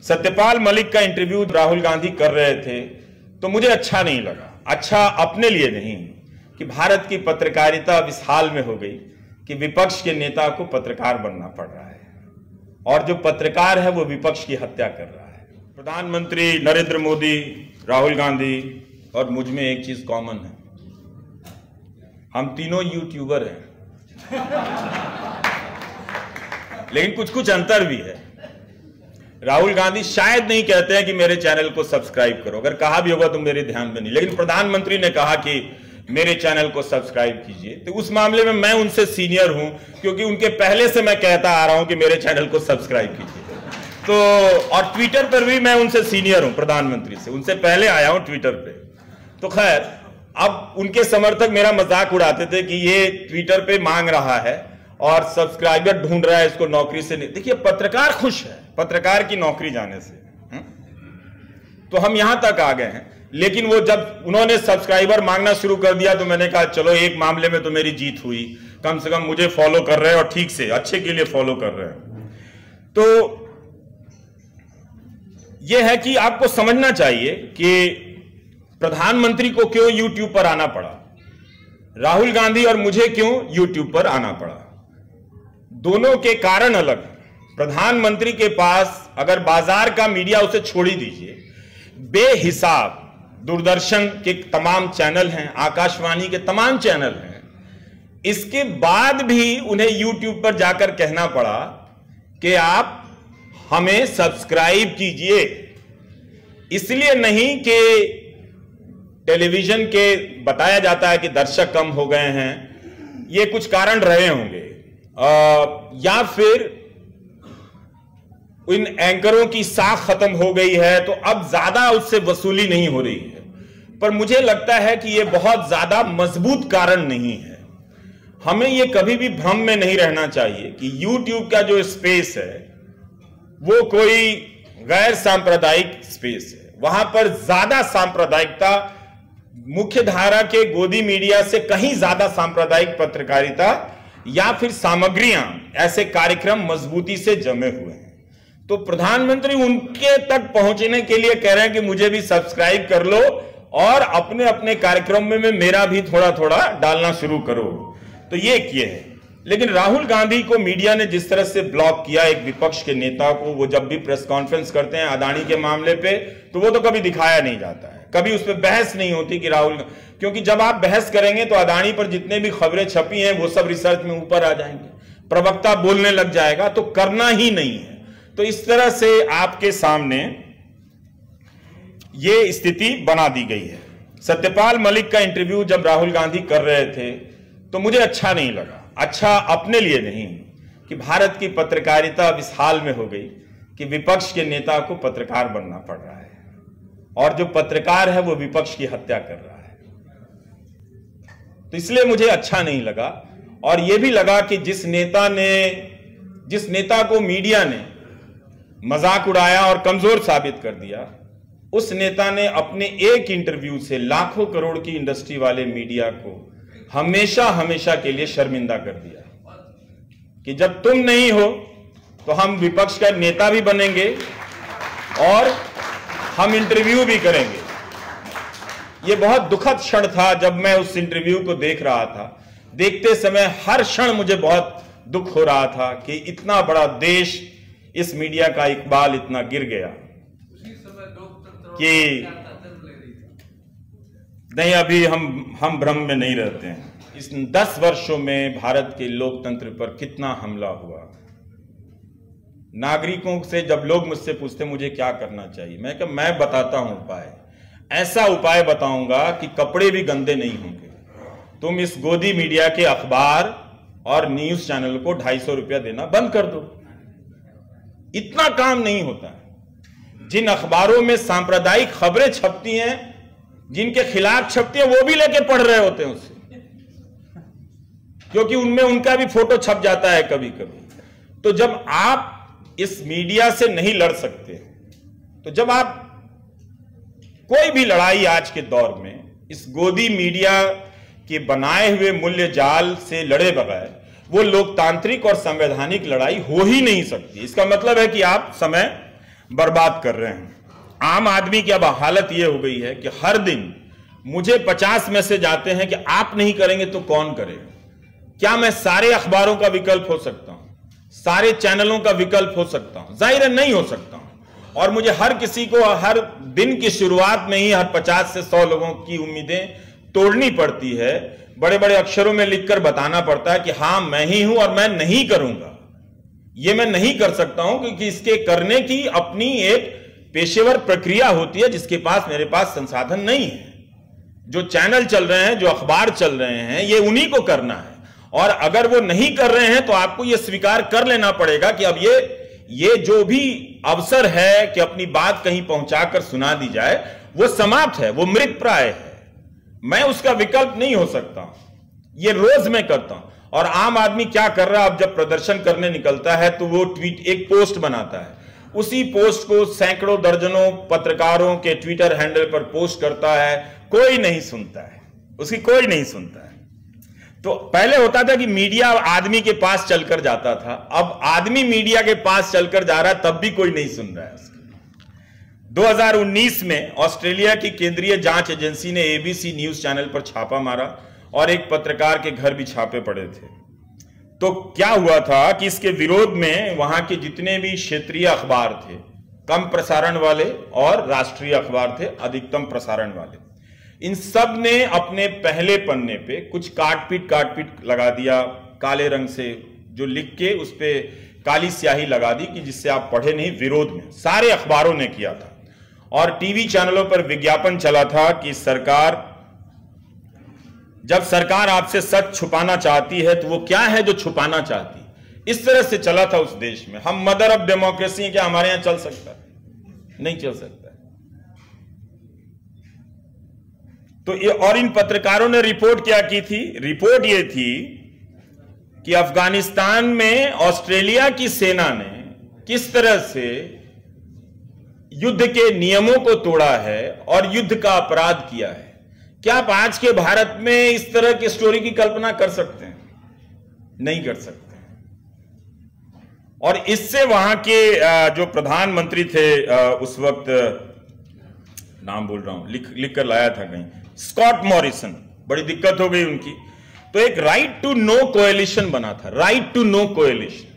सत्यपाल मलिक का इंटरव्यू राहुल गांधी कर रहे थे तो मुझे अच्छा नहीं लगा। अच्छा अपने लिए नहीं कि भारत की पत्रकारिता अब इस हाल में हो गई कि विपक्ष के नेता को पत्रकार बनना पड़ रहा है और जो पत्रकार है वो विपक्ष की हत्या कर रहा है। प्रधानमंत्री नरेंद्र मोदी, राहुल गांधी और मुझ में एक चीज कॉमन है, हम तीनों यूट्यूबर हैं लेकिन कुछ कुछ अंतर भी है। राहुल गांधी शायद नहीं कहते हैं कि मेरे चैनल को सब्सक्राइब करो, अगर कहा भी होगा तो मेरे ध्यान में नहीं, लेकिन प्रधानमंत्री ने कहा कि मेरे चैनल को सब्सक्राइब कीजिए, तो उस मामले में मैं उनसे सीनियर हूं क्योंकि उनके पहले से मैं कहता आ रहा हूं कि मेरे चैनल को सब्सक्राइब कीजिए। तो और ट्विटर पर भी मैं उनसे सीनियर हूं, प्रधानमंत्री से उनसे पहले आया हूं ट्विटर पे। तो खैर, अब उनके समर्थक मेरा मजाक उड़ाते थे कि ये ट्विटर पे मांग रहा है और सब्सक्राइबर ढूंढ रहा है, इसको नौकरी से नहीं। देखिए, पत्रकार खुश है पत्रकार की नौकरी जाने से, तो हम यहां तक आ गए हैं। लेकिन वो जब उन्होंने सब्सक्राइबर मांगना शुरू कर दिया तो मैंने कहा चलो एक मामले में तो मेरी जीत हुई, कम से कम मुझे फॉलो कर रहे हैं और ठीक से अच्छे के लिए फॉलो कर रहे हैं। तो यह है कि आपको समझना चाहिए कि प्रधानमंत्री को क्यों यूट्यूब पर आना पड़ा, राहुल गांधी और मुझे क्यों यूट्यूब पर आना पड़ा। दोनों के कारण अलग हैं। प्रधानमंत्री के पास अगर बाजार का मीडिया उसे छोड़ ही दीजिए, बेहिसाब दूरदर्शन के तमाम चैनल हैं, आकाशवाणी के तमाम चैनल हैं, इसके बाद भी उन्हें यूट्यूब पर जाकर कहना पड़ा कि आप हमें सब्सक्राइब कीजिए। इसलिए नहीं कि टेलीविजन के बताया जाता है कि दर्शक कम हो गए हैं, ये कुछ कारण रहे होंगे, या फिर इन एंकरों की साख खत्म हो गई है तो अब ज्यादा उससे वसूली नहीं हो रही है। पर मुझे लगता है कि यह बहुत ज्यादा मजबूत कारण नहीं है। हमें यह कभी भी भ्रम में नहीं रहना चाहिए कि YouTube का जो स्पेस है वो कोई गैर सांप्रदायिक स्पेस है। वहां पर ज्यादा सांप्रदायिकता, मुख्य धारा के गोदी मीडिया से कहीं ज्यादा सांप्रदायिक पत्रकारिता या फिर सामग्रियां, ऐसे कार्यक्रम मजबूती से जमे हुए हैं। तो प्रधानमंत्री उनके तक पहुंचने के लिए कह रहे हैं कि मुझे भी सब्सक्राइब कर लो और अपने अपने कार्यक्रम में मेरा भी थोड़ा थोड़ा डालना शुरू करो। तो ये किए है। लेकिन राहुल गांधी को मीडिया ने जिस तरह से ब्लॉक किया, एक विपक्ष के नेता को, वो जब भी प्रेस कॉन्फ्रेंस करते हैं अदानी के मामले पे तो वो तो कभी दिखाया नहीं जाता है, कभी उस पर बहस नहीं होती कि राहुल, क्योंकि जब आप बहस करेंगे तो अदानी पर जितने भी खबरें छपी हैं वो सब रिसर्च में ऊपर आ जाएंगे, प्रवक्ता बोलने लग जाएगा, तो करना ही नहीं है। तो इस तरह से आपके सामने ये स्थिति बना दी गई है। सत्यपाल मलिक का इंटरव्यू जब राहुल गांधी कर रहे थे तो मुझे अच्छा नहीं लगा। अच्छा अपने लिए नहीं कि भारत की पत्रकारिता अब इस हाल में हो गई कि विपक्ष के नेता को पत्रकार बनना पड़ रहा है और जो पत्रकार है वो विपक्ष की हत्या कर रहा है। तो इसलिए मुझे अच्छा नहीं लगा। और यह भी लगा कि जिस नेता को मीडिया ने मजाक उड़ाया और कमजोर साबित कर दिया, उस नेता ने अपने एक इंटरव्यू से लाखों करोड़ की इंडस्ट्री वाले मीडिया को हमेशा हमेशा के लिए शर्मिंदा कर दिया कि जब तुम नहीं हो तो हम विपक्ष का नेता भी बनेंगे और हम इंटरव्यू भी करेंगे। यह बहुत दुखद क्षण था जब मैं उस इंटरव्यू को देख रहा था। देखते समय हर क्षण मुझे बहुत दुख हो रहा था कि इतना बड़ा देश, इस मीडिया का इकबाल इतना गिर गया कि नहीं, अभी हम भ्रम में नहीं रहते हैं। इस 10 वर्षों में भारत के लोकतंत्र पर कितना हमला हुआ। नागरिकों से जब लोग मुझसे पूछते मुझे क्या करना चाहिए, मैं बताता हूं उपाय। ऐसा उपाय बताऊंगा कि कपड़े भी गंदे नहीं होंगे। तुम इस गोदी मीडिया के अखबार और न्यूज चैनल को 250 रुपया देना बंद कर दो। इतना काम नहीं होता है। जिन अखबारों में सांप्रदायिक खबरें छपती हैं, जिनके खिलाफ छपती है, वो भी लेके पढ़ रहे होते हैं उससे, क्योंकि उनमें उनका भी फोटो छप जाता है कभी कभी। तो जब आप इस मीडिया से नहीं लड़ सकते, तो जब आप कोई भी लड़ाई आज के दौर में इस गोदी मीडिया के बनाए हुए मूल्य जाल से लड़े बगैर, वो लोकतांत्रिक और संवैधानिक लड़ाई हो ही नहीं सकती। इसका मतलब है कि आप समय बर्बाद कर रहे हैं। आम आदमी की अब हालत यह हो गई है कि हर दिन मुझे 50 मैसेज आते हैं कि आप नहीं करेंगे तो कौन करेगा। क्या मैं सारे अखबारों का विकल्प हो सकता हूं, सारे चैनलों का विकल्प हो सकता हूं? जाहिर है नहीं हो सकता हूं। और मुझे हर किसी को हर दिन की शुरुआत में ही हर 50 से 100 लोगों की उम्मीदें तोड़नी पड़ती है, बड़े बड़े अक्षरों में लिखकर बताना पड़ता है कि हां मैं ही हूं और मैं नहीं करूंगा। यह मैं नहीं कर सकता हूं क्योंकि इसके करने की अपनी एक पेशेवर प्रक्रिया होती है जिसके पास मेरे पास संसाधन नहीं है। जो चैनल चल रहे हैं, जो अखबार चल रहे हैं, ये उन्हीं को करना है। और अगर वो नहीं कर रहे हैं तो आपको यह स्वीकार कर लेना पड़ेगा कि अब ये जो भी अवसर है कि अपनी बात कहीं पहुंचाकर सुना दी जाए, वो समाप्त है, वो मृत प्राय है। मैं उसका विकल्प नहीं हो सकता। ये रोज मैं करता हूं। और आम आदमी क्या कर रहा है, अब जब प्रदर्शन करने निकलता है तो वो ट्वीट एक पोस्ट बनाता है, उसी पोस्ट को सैकड़ों दर्जनों पत्रकारों के ट्विटर हैंडल पर पोस्ट करता है, कोई नहीं सुनता है, उसकी कोई नहीं सुनता है। तो पहले होता था कि मीडिया आदमी के पास चलकर जाता था, अब आदमी मीडिया के पास चलकर जा रहा है, तब भी कोई नहीं सुन रहा है उसका। 2019 में ऑस्ट्रेलिया की केंद्रीय जांच एजेंसी ने एबीसी न्यूज चैनल पर छापा मारा और एक पत्रकार के घर भी छापे पड़े थे। तो क्या हुआ था कि इसके विरोध में वहां के जितने भी क्षेत्रीय अखबार थे, कम प्रसारण वाले, और राष्ट्रीय अखबार थे, अधिकतम प्रसारण वाले, इन सब ने अपने पहले पन्ने पे कुछ काट-पीट लगा दिया काले रंग से, जो लिख के उस पे काली स्याही लगा दी कि जिससे आप पढ़े नहीं। विरोध में सारे अखबारों ने किया था और टीवी चैनलों पर विज्ञापन चला था कि जब सरकार आपसे सच छुपाना चाहती है तो वो क्या है जो छुपाना चाहती है। इस तरह से चला था उस देश में। हम मदर ऑफ डेमोक्रेसी, क्या हमारे यहां चल सकता है? नहीं चल सकता है। तो ये, और इन पत्रकारों ने रिपोर्ट क्या की थी? रिपोर्ट ये थी कि अफगानिस्तान में ऑस्ट्रेलिया की सेना ने किस तरह से युद्ध के नियमों को तोड़ा है और युद्ध का अपराध किया है। क्या आप आज के भारत में इस तरह की स्टोरी की कल्पना कर सकते हैं? नहीं कर सकते। और इससे वहां के जो प्रधानमंत्री थे उस वक्त, नाम भूल रहा हूं, लिख कर लाया था कहीं, स्कॉट मॉरिसन, बड़ी दिक्कत हो गई उनकी। तो एक राइट टू नो कोएलिशन बना था, राइट टू नो कोएलिशन।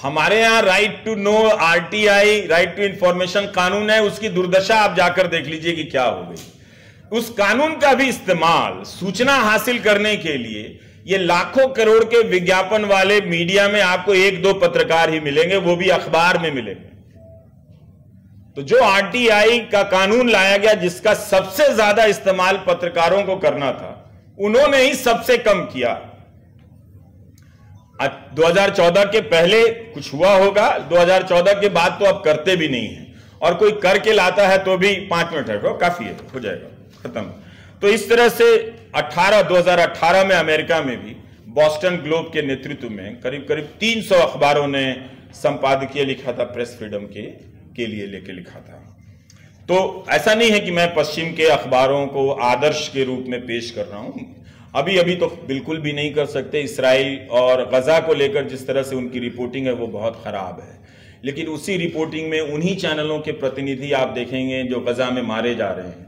हमारे यहां right to know, RTI, right to information कानून है, उसकी दुर्दशा आप जाकर देख लीजिए कि क्या हो गई। उस कानून का भी इस्तेमाल सूचना हासिल करने के लिए ये लाखों करोड़ के विज्ञापन वाले मीडिया में आपको एक दो पत्रकार ही मिलेंगे, वो भी अखबार में मिलेंगे। तो जो आरटीआई का कानून लाया गया, जिसका सबसे ज्यादा इस्तेमाल पत्रकारों को करना था, उन्होंने ही सबसे कम किया। 2014 के पहले कुछ हुआ होगा, 2014 के बाद तो अब करते भी नहीं है, और कोई करके लाता है तो भी 5 मिनट है, काफी है, हो जाएगा, खत्म। तो इस तरह से 2018 में अमेरिका में भी बॉस्टन ग्लोब के नेतृत्व में करीब करीब 300 अखबारों ने संपादकीय लिखा था, प्रेस फ्रीडम के लिए लेके लिखा था। तो ऐसा नहीं है कि मैं पश्चिम के अखबारों को आदर्श के रूप में पेश कर रहा हूं, अभी तो बिल्कुल भी नहीं कर सकते। इसराइल और गजा को लेकर जिस तरह से उनकी रिपोर्टिंग है वो बहुत खराब है, लेकिन उसी रिपोर्टिंग में उन्हीं चैनलों के प्रतिनिधि आप देखेंगे जो गजा में मारे जा रहे हैं।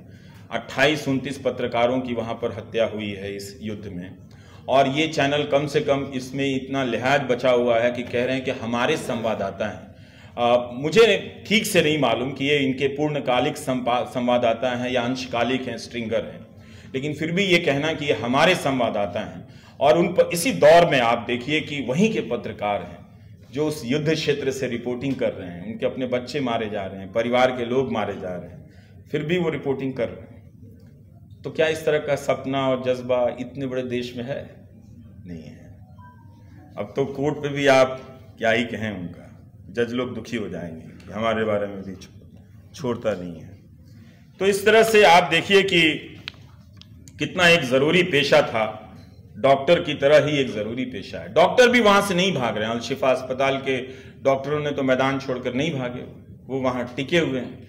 28-29 पत्रकारों की वहां पर हत्या हुई है इस युद्ध में, और ये चैनल कम से कम इसमें इतना लिहाज बचा हुआ है कि कह रहे हैं कि हमारे संवाददाता हैं। मुझे ठीक से नहीं मालूम कि ये इनके पूर्णकालिक संवाददाता हैं या अंशकालिक हैं, स्ट्रिंगर हैं, लेकिन फिर भी ये कहना कि ये हमारे संवाददाता हैं। और इसी दौर में आप देखिए कि वहीं के पत्रकार हैं जो उस युद्ध क्षेत्र से रिपोर्टिंग कर रहे हैं, उनके अपने बच्चे मारे जा रहे हैं, परिवार के लोग मारे जा रहे हैं, फिर भी वो रिपोर्टिंग कर रहे हैं। तो क्या इस तरह का सपना और जज्बा इतने बड़े देश में है? नहीं है। अब तो कोर्ट पे भी आप क्या ही कहें, उनका जज लोग दुखी हो जाएंगे कि हमारे बारे में भी छोड़ता नहीं है। तो इस तरह से आप देखिए कि कितना एक जरूरी पेशा था, डॉक्टर की तरह ही एक जरूरी पेशा है। डॉक्टर भी वहां से नहीं भाग रहे हैं। अल शिफा अस्पताल के डॉक्टरों ने तो मैदान छोड़कर नहीं भागे, वो वहां टिके हुए हैं।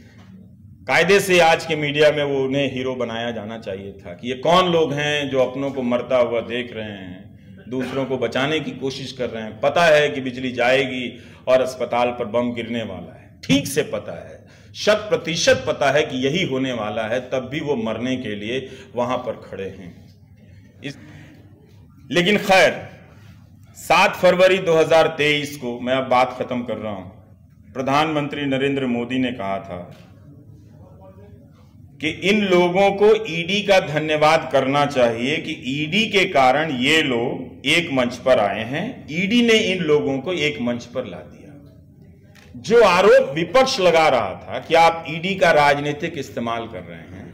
कायदे से आज के मीडिया में वो उन्हें हीरो बनाया जाना चाहिए था कि ये कौन लोग हैं जो अपनों को मरता हुआ देख रहे हैं, दूसरों को बचाने की कोशिश कर रहे हैं, पता है कि बिजली जाएगी और अस्पताल पर बम गिरने वाला है, ठीक से पता है, 100% पता है कि यही होने वाला है, तब भी वो मरने के लिए वहां पर खड़े हैं। लेकिन खैर 7 फरवरी 2023 को, मैं अब बात खत्म कर रहा हूं, प्रधानमंत्री नरेंद्र मोदी ने कहा था कि इन लोगों को ईडी का धन्यवाद करना चाहिए कि ईडी के कारण ये लोग एक मंच पर आए हैं, ईडी ने इन लोगों को एक मंच पर ला दिया। जो आरोप विपक्ष लगा रहा था कि आप ईडी का राजनीतिक इस्तेमाल कर रहे हैं,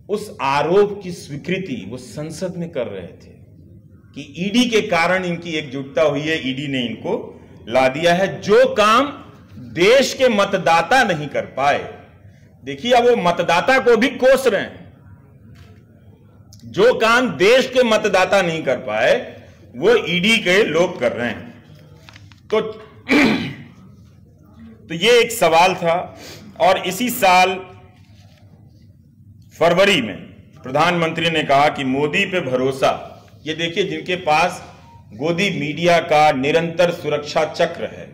उस आरोप की स्वीकृति वो संसद में कर रहे थे कि ईडी के कारण इनकी एकजुटता हुई है, ईडी ने इनको ला दिया है। जो काम देश के मतदाता नहीं कर पाए, देखिए अब वो मतदाता को भी कोस रहे हैं, जो काम देश के मतदाता नहीं कर पाए वो ईडी के लोग कर रहे हैं। तो ये एक सवाल था। और इसी साल फरवरी में प्रधानमंत्री ने कहा कि मोदी पे भरोसा, ये देखिए जिनके पास गोदी मीडिया का निरंतर सुरक्षा चक्र है,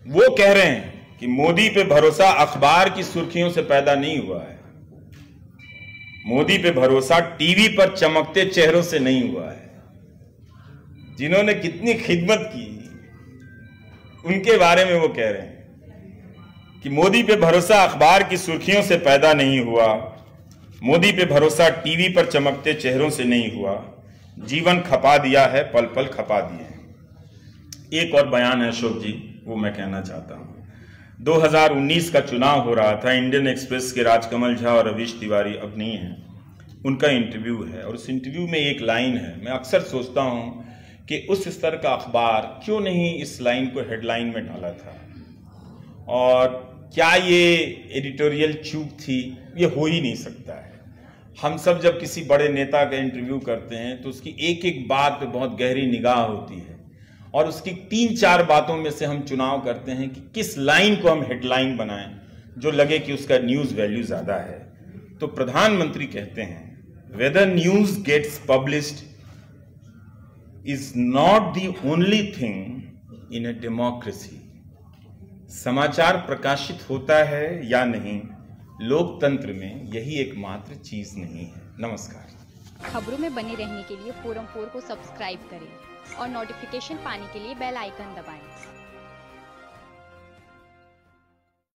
वो कह रहे हैं कि मोदी पे भरोसा अखबार की सुर्खियों से पैदा नहीं हुआ है, मोदी पे भरोसा टीवी पर चमकते चेहरों से नहीं हुआ है। जिन्होंने कितनी खिदमत की उनके बारे में वो कह रहे हैं कि मोदी पे भरोसा अखबार की सुर्खियों से पैदा नहीं हुआ, मोदी पे भरोसा टीवी पर चमकते चेहरों से नहीं हुआ, जीवन खपा दिया है, पल पल खपा दिए हैं। एक और बयान है अशोक जी, वो मैं कहना चाहता हूं। 2019 का चुनाव हो रहा था, इंडियन एक्सप्रेस के राजकमल झा और रवीश तिवारी अब नहीं है, उनका इंटरव्यू है और उस इंटरव्यू में एक लाइन है, मैं अक्सर सोचता हूं कि उस स्तर का अखबार क्यों नहीं इस लाइन को हेडलाइन में डाला था, और क्या ये एडिटोरियल चूक थी? ये हो ही नहीं सकता है। हम सब जब किसी बड़े नेता का इंटरव्यू करते हैं तो उसकी एक एक बात पे बहुत गहरी निगाह होती है और उसकी 3-4 बातों में से हम चुनाव करते हैं कि किस लाइन को हम हेडलाइन बनाएं जो लगे कि उसका न्यूज वैल्यू ज्यादा है। तो प्रधानमंत्री कहते हैं, whether news gets published is not the only thing in a democracy. समाचार प्रकाशित होता है या नहीं, लोकतंत्र में यही एकमात्र चीज नहीं है। नमस्कार। खबरों में बने रहने के लिए फोरम 4 को सब्सक्राइब करें और नोटिफिकेशन पाने के लिए बेल आइकन दबाएं।